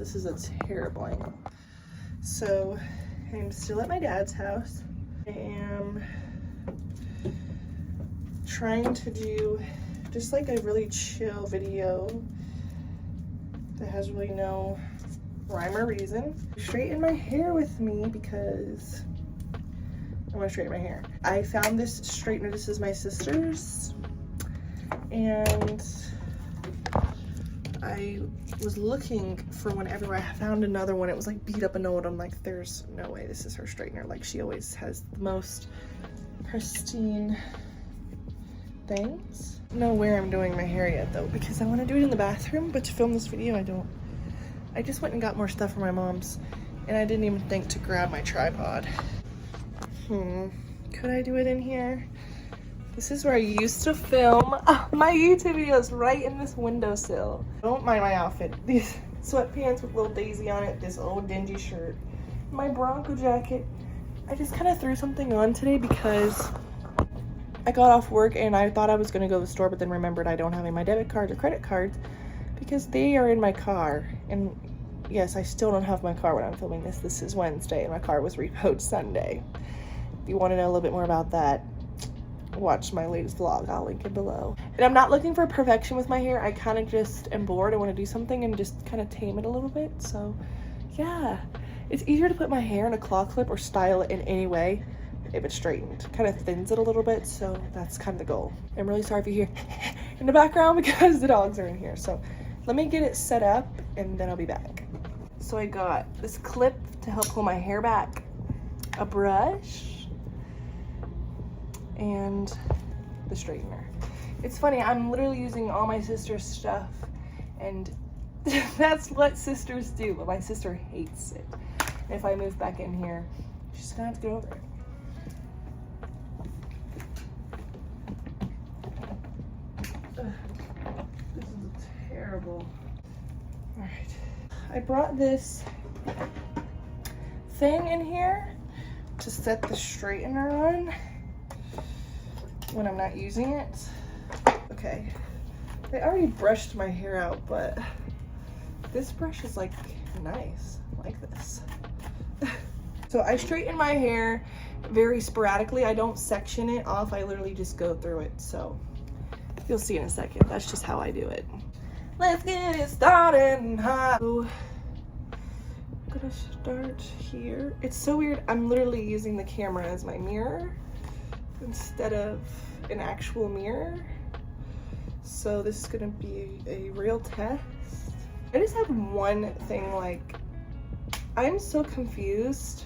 This is a terrible angle. So I'm still at my dad's house. I am trying to do just like a really chill video that has really no rhyme or reason. Straighten my hair with me because I want to straighten my hair. I found this straightener. This is my sister's, and I was looking for one everywhere. I found another one. It was like beat up and old. I'm like, there's no way this is her straightener. Like, she always has the most pristine things. I don't know where I'm doing my hair yet though, because I want to do it in the bathroom, but to film this video I don't. I just went and got more stuff from my mom's, and I didn't even think to grab my tripod. Could I do it in here? This is where I used to film my YouTube videos, right in this windowsill. Don't mind my outfit. These sweatpants with little Daisy on it, this old dingy shirt, my Bronco jacket. I just kind of threw something on today because I got off work and I thought I was gonna go to the store, but then remembered I don't have my debit cards or credit cards because they are in my car. And yes, I still don't have my car when I'm filming this. This is Wednesday and my car was repoed Sunday. If you want to know a little bit more about that, watch my latest vlog. I'll link it below. And I'm not looking for perfection with my hair. I kind of just am bored. I want to do something and just kind of tame it a little bit. So yeah, it's easier to put my hair in a claw clip or style it in any way if it's straightened. Kind of thins it a little bit, so that's kind of the goal. I'm really sorry if you hear in the background because the dogs are in here. So let me get it set up and then I'll be back. So I got this clip to help pull my hair back, a brush, and the straightener. It's funny, I'm literally using all my sister's stuff, and that's what sisters do, but my sister hates it. And if I move back in here, she's gonna have to get over it. This is terrible. All right, I brought this thing in here to set the straightener on when I'm not using it. Okay, I already brushed my hair out, but this brush is like nice, I like this. So I straighten my hair very sporadically. I don't section it off, I literally just go through it. So you'll see in a second, that's just how I do it. Let's get it started. So I'm gonna start here. It's so weird, I'm literally using the camera as my mirror instead of an actual mirror. So this is gonna be a real test. I just have one thing, like, I'm so confused.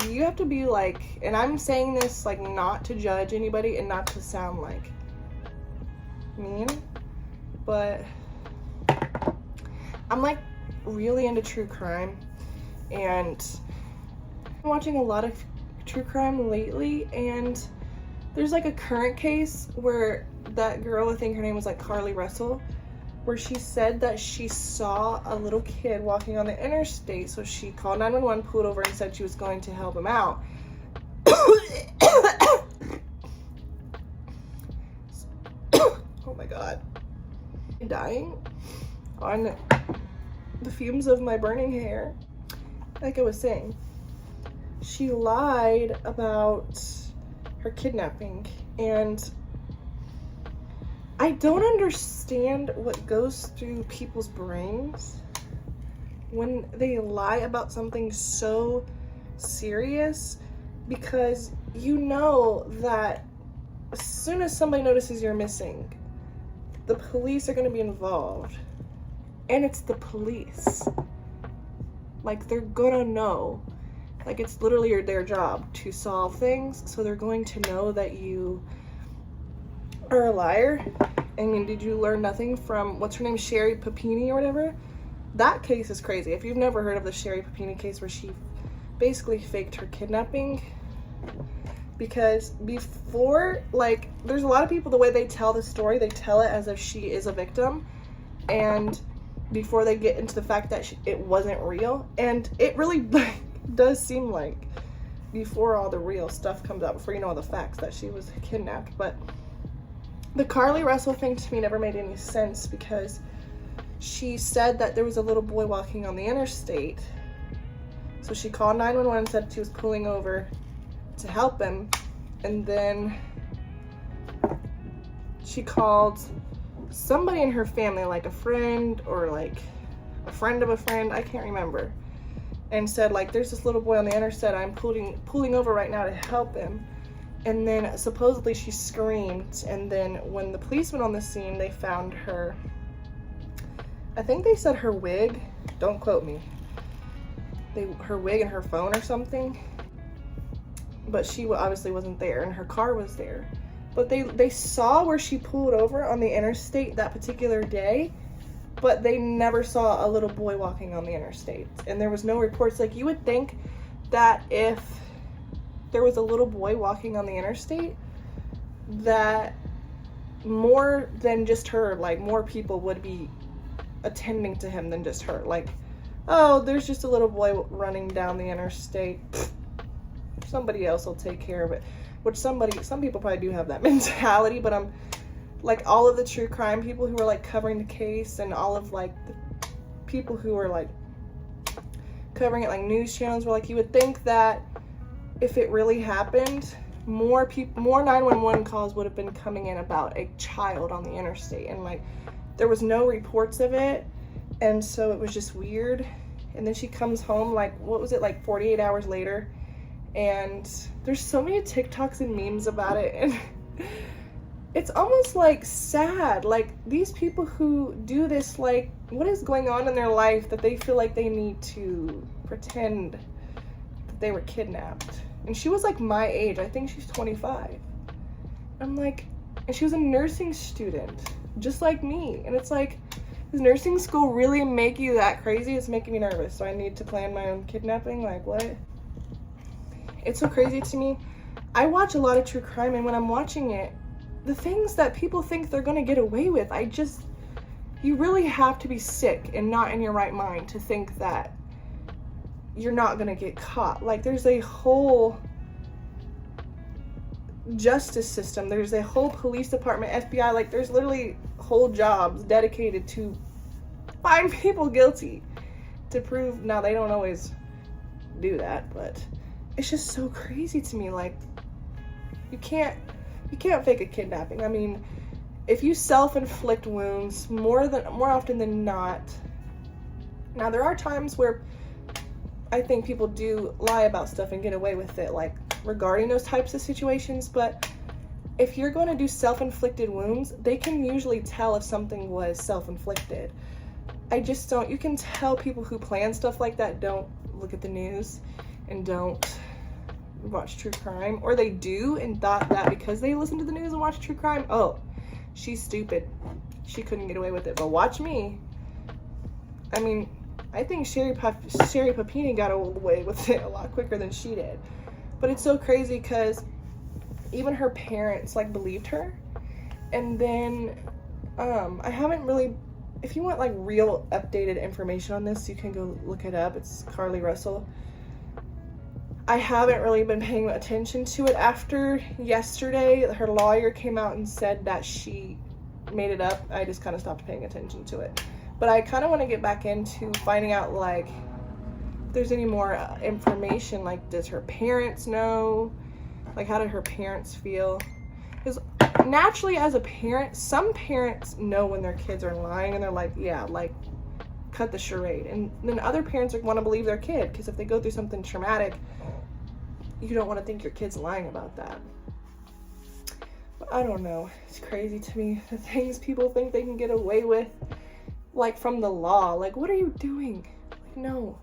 You have to be like, and I'm saying this like not to judge anybody and not to sound like mean, but I'm like really into true crime, and I'm watching a lot of true crime lately, and there's like a current case where that girl, I think her name was like Carlee where she said that she saw a little kid walking on the interstate, so she called 911, pulled over, and said she was going to help him out. Oh my god, I'm dying on the fumes of my burning hair. Like I was saying, she lied about her kidnapping, and I don't understand what goes through people's brains when they lie about something so serious, because you know that as soon as somebody notices you're missing, the police are going to be involved, and it's the police. Like, they're gonna know. Like, it's literally their job to solve things, so they're going to know that you are a liar. I mean, did you learn nothing from, what's her name, Sherry Papini or whatever? That case is crazy. If you've never heard of the Sherry Papini case, where she basically faked her kidnapping, because before, like, there's a lot of people, the way they tell the story, they tell it as if she is a victim, and before they get into the fact that it wasn't real, and it really does seem like before all the real stuff comes out, before you know all the facts, that she was kidnapped. But the Carlee Russell thing to me never made any sense, because she said that there was a little boy walking on the interstate. So she called 911 and said she was pulling over to help him. And then she called somebody in her family, like a friend or like a friend of a friend, I can't remember, and said like, there's this little boy on the interstate, I'm pulling over right now to help him. And then supposedly she screamed, and then when the police went on the scene, they found her, I think they said her wig, don't quote me, her wig and her phone or something, but she obviously wasn't there, and her car was there. But they saw where she pulled over on the interstate that particular day, but they never saw a little boy walking on the interstate, and there was no reports. Like, you would think that if there was a little boy walking on the interstate, that more than just her, like more people would be attending to him than just her. Like, oh, there's just a little boy running down the interstate, somebody else will take care of it. Which some people probably do have that mentality, but I'm like, all of the true crime people who are like covering the case, and all of like the people who are like covering it, like news channels, were like, you would think that if it really happened, more 911 calls would have been coming in about a child on the interstate, and like there was no reports of it, and so it was just weird. And then she comes home, like, what was it, like 48 hours later, and there's so many TikToks and memes about it, and it's almost like sad. Like, these people who do this, like, what is going on in their life that they feel like they need to pretend that they were kidnapped? And she was like my age, I think she's 25. I'm like, and she was a nursing student, just like me. And it's like, does nursing school really make you that crazy? It's making me nervous. So I need to plan my own kidnapping? Like, what? It's so crazy to me. I watch a lot of true crime, and when I'm watching it, the things that people think they're gonna get away with, you really have to be sick and not in your right mind to think that you're not gonna get caught. Like, there's a whole justice system, there's a whole police department, FBI, like there's literally whole jobs dedicated to find people guilty, to prove. Now, they don't always do that, but it's just so crazy to me. Like, you can't fake a kidnapping. I mean, if you self-inflict wounds, more often than not, now there are times where I think people do lie about stuff and get away with it, like regarding those types of situations, but if you're going to do self-inflicted wounds, they can usually tell if something was self-inflicted. I just don't, you can tell people who plan stuff like that don't look at the news and don't watch true crime, or they do and thought that because they listen to the news and watch true crime, oh, she's stupid, she couldn't get away with it. But watch me. I mean, I think Sherry Papini got away with it a lot quicker than she did. But it's so crazy because even her parents like believed her. And then I haven't really, if you want like real updated information on this, you can go look it up. It's Carlee Russell. I haven't really been paying attention to it after yesterday. Her lawyer came out and said that she made it up. I just kind of stopped paying attention to it. But I kind of want to get back into finding out, like, if there's any more information. Like, does her parents know? Like, how did her parents feel? Because naturally, as a parent, some parents know when their kids are lying, and they're like, yeah, like, cut the charade. And then other parents want to believe their kid, because if they go through something traumatic, you don't want to think your kid's lying about that. But I don't know. It's crazy to me, the things people think they can get away with, like, from the law. Like, what are you doing? Like, no.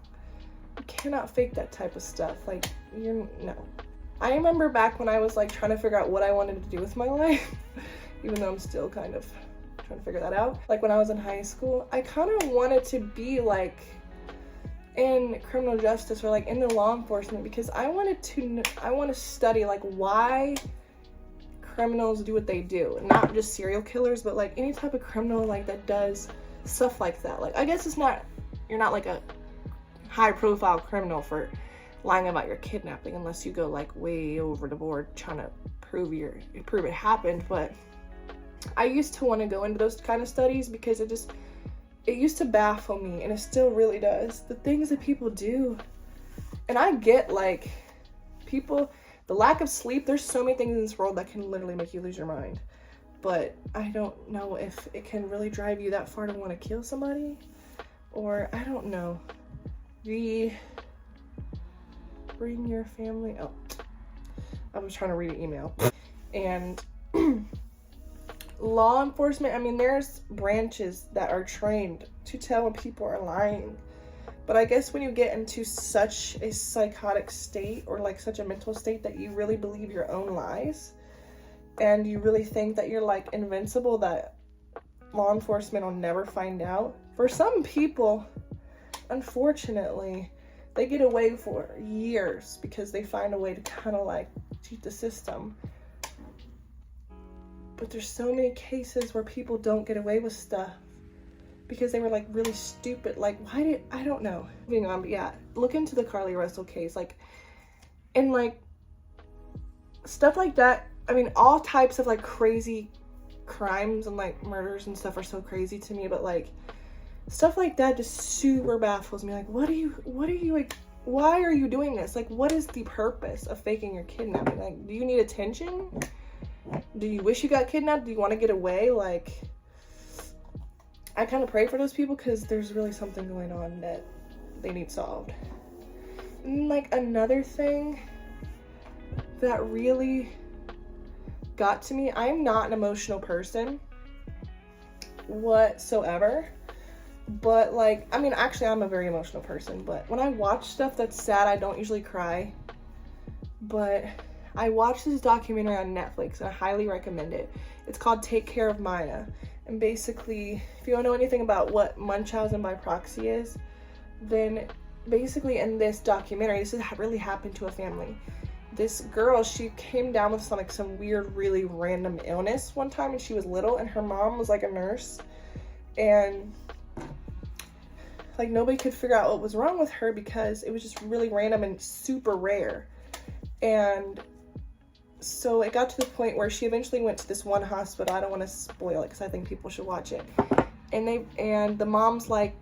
You cannot fake that type of stuff. Like, no. I remember back when I was, like, trying to figure out what I wanted to do with my life, even though I'm still kind of trying to figure that out. Like, when I was in high school, I kind of wanted to be, like, in criminal justice or, like, into law enforcement, because I want to study, like, why criminals do what they do. Not just serial killers, but, like, any type of criminal, like, that does stuff like that. Like, I guess you're not like a high profile criminal for lying about your kidnapping, unless you go like way over the board trying to prove it happened. But I used to want to go into those kind of studies because it used to baffle me, and it still really does, the things that people do. And I get, like, people, the lack of sleep, there's so many things in this world that can literally make you lose your mind. But I don't know if it can really drive you that far to want to kill somebody. Or, I don't know. Bring your family. Oh, I was trying to read an email. And law enforcement, I mean, there's branches that are trained to tell when people are lying. But I guess when you get into such a psychotic state, or like such a mental state, that you really believe your own lies, and you really think that you're like invincible, that law enforcement will never find out. For some people, unfortunately, they get away for years because they find a way to kind of like cheat the system. But there's so many cases where people don't get away with stuff because they were like really stupid. Like, I don't know. Moving on, but yeah, look into the Carlee Russell case. Like, and like stuff like that. I mean, all types of like crazy crimes and like murders and stuff are so crazy to me, but like stuff like that just super baffles me. Like, what are you like, why are you doing this? Like, what is the purpose of faking your kidnapping? Like, do you need attention? Do you wish you got kidnapped? Do you want to get away? Like, I kind of pray for those people because there's really something going on that they need solved. And like another thing that really got to me, I'm not an emotional person whatsoever, but like, I mean, actually I'm a very emotional person, but when I watch stuff that's sad, I don't usually cry. But I watched this documentary on Netflix and I highly recommend it. It's called Take Care of Maya. And basically, if you don't know anything about what Munchausen by proxy is, then basically in this documentary, this has really happened to a family. This girl, she came down with some weird, really random illness one time when she was little, and her mom was like a nurse, and like nobody could figure out what was wrong with her because it was just really random and super rare. And so it got to the point where she eventually went to this one hospital. I don't want to spoil it because I think people should watch it. And the mom's like,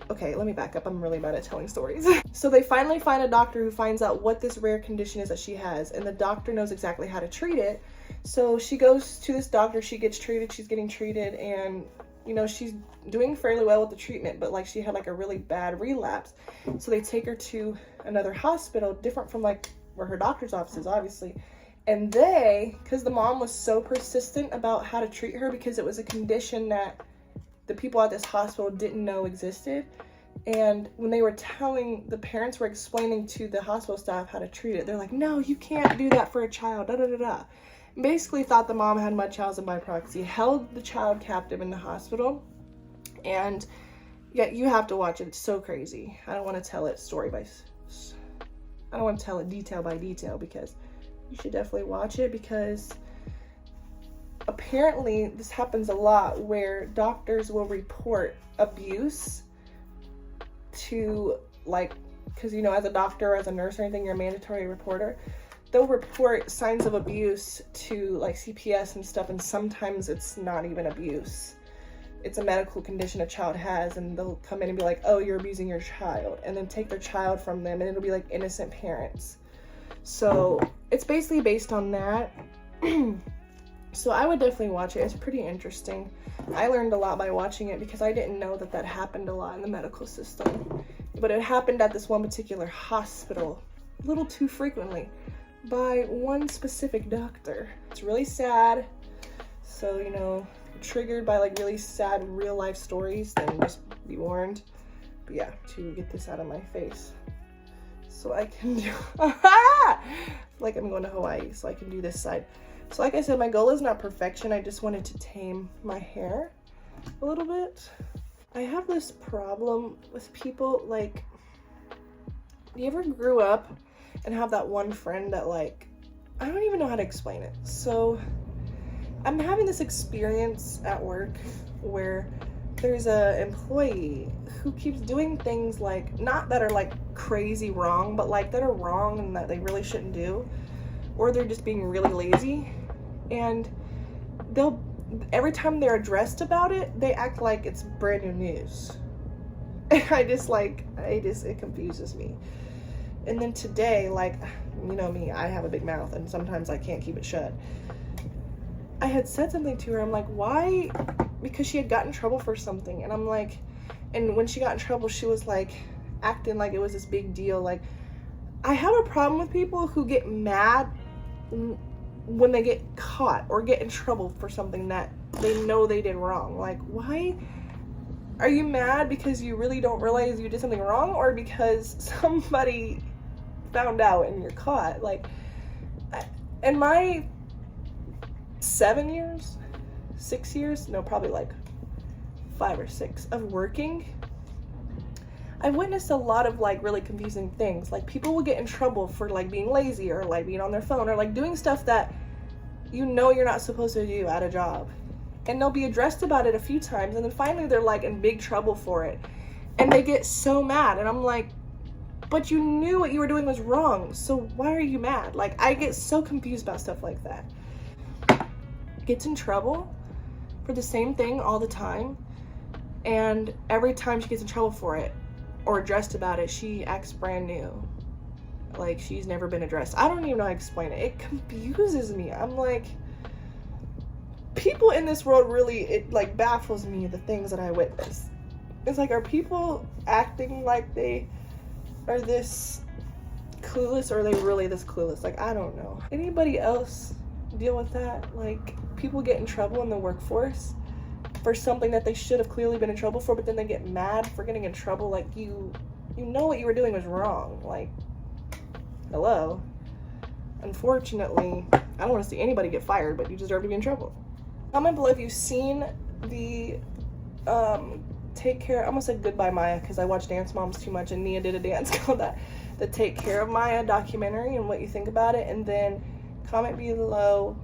okay, let me back up. I'm really bad at telling stories. So they finally find a doctor who finds out what this rare condition is that she has, and the doctor knows exactly how to treat it. So she goes to this doctor, she gets treated, she's getting treated, and you know, she's doing fairly well with the treatment, but like she had like a really bad relapse. So they take her to another hospital, different from like where her doctor's office is, obviously. And because the mom was so persistent about how to treat her, because it was a condition that the people at this hospital didn't know existed. And when they were the parents were explaining to the hospital staff how to treat it, they're like, no, you can't do that for a child, da da da da. Basically thought the mom had Munchausen by proxy, held the child captive in the hospital. And yeah, you have to watch it. It's so crazy. I don't want to tell it detail by detail, because you should definitely watch it, because apparently this happens a lot where doctors will report abuse to, like, because you know, as a doctor or as a nurse or anything, you're a mandatory reporter. They'll report signs of abuse to like CPS and stuff, and sometimes it's not even abuse. It's a medical condition a child has, and they'll come in and be like, oh, you're abusing your child, and then take their child from them, and it'll be like innocent parents. So it's basically based on that. So I would definitely watch it. It's pretty interesting. I learned a lot by watching it because I didn't know that happened a lot in the medical system. But it happened at this one particular hospital a little too frequently by one specific doctor. It's really sad. So, you know, triggered by like really sad real life stories, then just be warned. But yeah, to get this out of my face so I can do like I'm going to Hawaii, so I can do this side. So like I said, my goal is not perfection. I just wanted to tame my hair a little bit. I have this problem with people, like, you ever grew up and have that one friend that, like, I don't even know how to explain it. So I'm having this experience at work where there's a employee who keeps doing things like, not that are like crazy wrong, but like that are wrong and that they really shouldn't do, or they're just being really lazy. And every time they're addressed about it, they act like it's brand new news. And it confuses me. And then today, like, you know me, I have a big mouth and sometimes I can't keep it shut. I had said something to her. I'm like, why? Because she had gotten in trouble for something. And I'm like, and when she got in trouble, she was like acting like it was this big deal. Like, I have a problem with people who get mad when they get caught or get in trouble for something that they know they did wrong. Like, why are you mad? Because you really don't realize you did something wrong, or because somebody found out and you're caught? Like, in my 7 years, 6 years, no, probably like 5 or 6 of working, I've witnessed a lot of like really confusing things. Like, people will get in trouble for like being lazy or like being on their phone or like doing stuff that you know you're not supposed to do at a job. And they'll be addressed about it a few times, and then finally they're like in big trouble for it. And they get so mad, and I'm like, but you knew what you were doing was wrong, so why are you mad? Like, I get so confused about stuff like that. Gets in trouble for the same thing all the time, and every time she gets in trouble for it or addressed about it, she acts brand new, like she's never been addressed. I don't even know how to explain it. It confuses me. I'm like, people in this world really, it like baffles me, the things that I witness. It's like, are people acting like they are this clueless, or are they really this clueless? Like, I don't know. Anybody else deal with that? Like, people get in trouble in the workforce for something that they should have clearly been in trouble for, but then they get mad for getting in trouble. Like, you know what you were doing was wrong. Like, hello. Unfortunately, I don't want to see anybody get fired, but you deserve to be in trouble. Comment below if you've seen the Take Care, I almost said Goodbye Maya because I watch Dance Moms too much, and Nia did a dance called that, the Take Care of Maya documentary, and what you think about it. And then comment below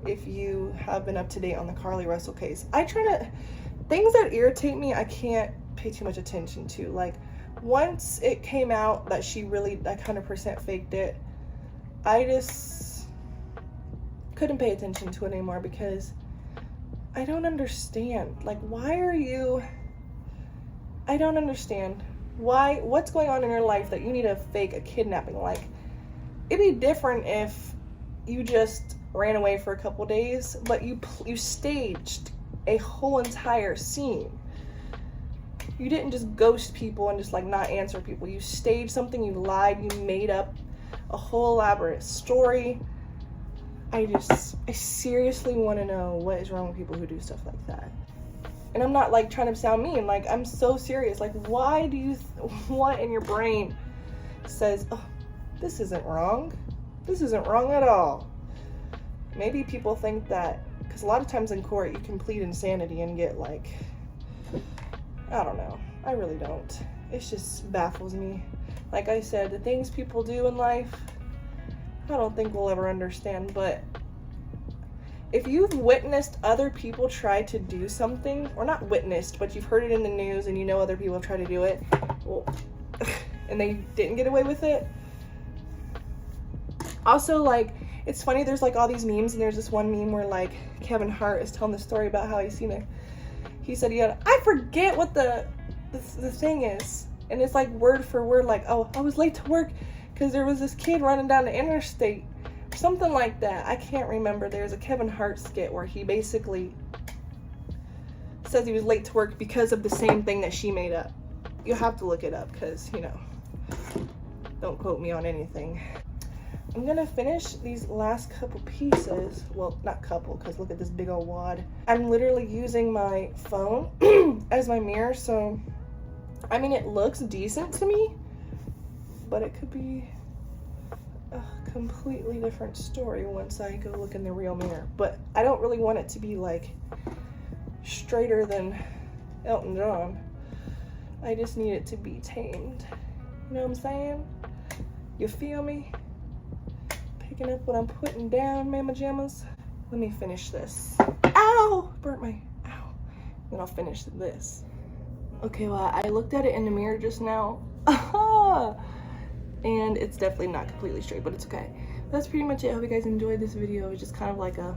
if you have been up to date on the Carlee Russell case. Things that irritate me, I can't pay too much attention to. Like, once it came out that she really like 100% faked it, I just couldn't pay attention to it anymore, because I don't understand. Like, I don't understand what's going on in your life that you need to fake a kidnapping. Like, it'd be different if you just ran away for a couple days, but you staged a whole entire scene. You didn't just ghost people and just like not answer people. You staged something, you lied, you made up a whole elaborate story. I seriously want to know what is wrong with people who do stuff like that. And I'm not like trying to sound mean, like, I'm so serious. Like, why do you, what in your brain says, oh, this isn't wrong? This isn't wrong at all. Maybe people think that, because a lot of times in court you can plead insanity and get like, I don't know. I really don't. It just baffles me. Like I said, the things people do in life, I don't think we'll ever understand. But if you've witnessed other people try to do something, or not witnessed, but you've heard it in the news and you know other people try to do it, well, and they didn't get away with it. Also, like, it's funny, there's like all these memes, and there's this one meme where like Kevin Hart is telling the story about how he said I forget what the thing is, and it's like word for word, like, oh, I was late to work because there was this kid running down the interstate, something like that. I can't remember. There's a Kevin Hart skit where he basically says he was late to work because of the same thing that she made up. You'll have to look it up, because, you know, don't quote me on anything. I'm gonna finish these last couple pieces. Well, not couple, because look at this big old wad. I'm literally using my phone as my mirror, so I mean, it looks decent to me, but it could be a completely different story once I go look in the real mirror. But I don't really want it to be like straighter than Elton John. I just need it to be tamed. You know what I'm saying? You feel me? Picking up what I'm putting down, mama jammas. Let me finish this. Ow! Burnt my, ow. Then I'll finish this. Okay, well, I looked at it in the mirror just now. And it's definitely not completely straight, but it's okay. That's pretty much it. I hope you guys enjoyed this video. It was just kind of like a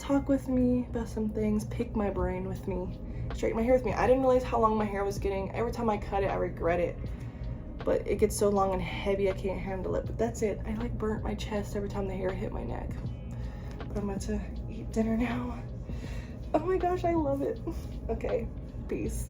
talk with me about some things, pick my brain with me, straighten my hair with me. I didn't realize how long my hair was getting. Every time I cut it, I regret it. But it gets so long and heavy, I can't handle it. But that's it. I like burnt my chest every time the hair hit my neck. But I'm about to eat dinner now. Oh my gosh, I love it. Okay, peace.